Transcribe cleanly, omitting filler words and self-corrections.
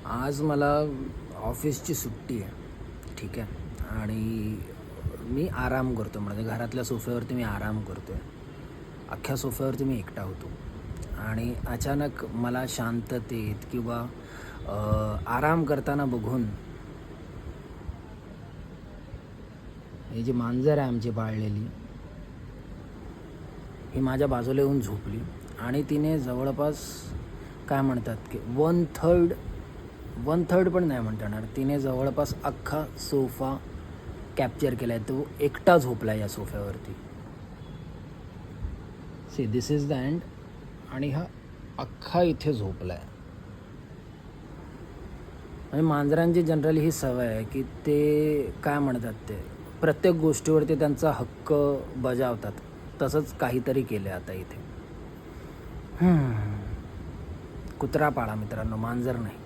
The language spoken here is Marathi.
आज मला ऑफिसची सुट्टी आहे, ठीक आहे. आणि मी आराम करतो, म्हणजे घरातल्या सोफ्यावरती मी आराम करतो आहे. अख्ख्या सोफ्यावरती मी एकटा होतो आणि अचानक मला शांततेत किंवा आराम करताना बघून ही जी मांजर आहे आमची पाळलेली, ही माझ्या बाजूला येऊन झोपली आणि तिने जवळपास काय म्हणतात की वन थर्ड पण नाही म्हणता येणार, तिने जवळपास अख्खा सोफा कॅप्चर केला आहे. तो एकटा झोपला आहे या सोफ्यावरती. See this is the end. आणि हा अख्खा इथे झोपला आहे. म्हणजे मांजरांची जनरली ही सवय आहे की ते काय म्हणतात, ते प्रत्येक गोष्टीवरती त्यांचा हक्क बजावतात. तसंच काहीतरी केलं आहे आता इथे. कुत्रा पाळा मित्रांनो, मांजर नाही.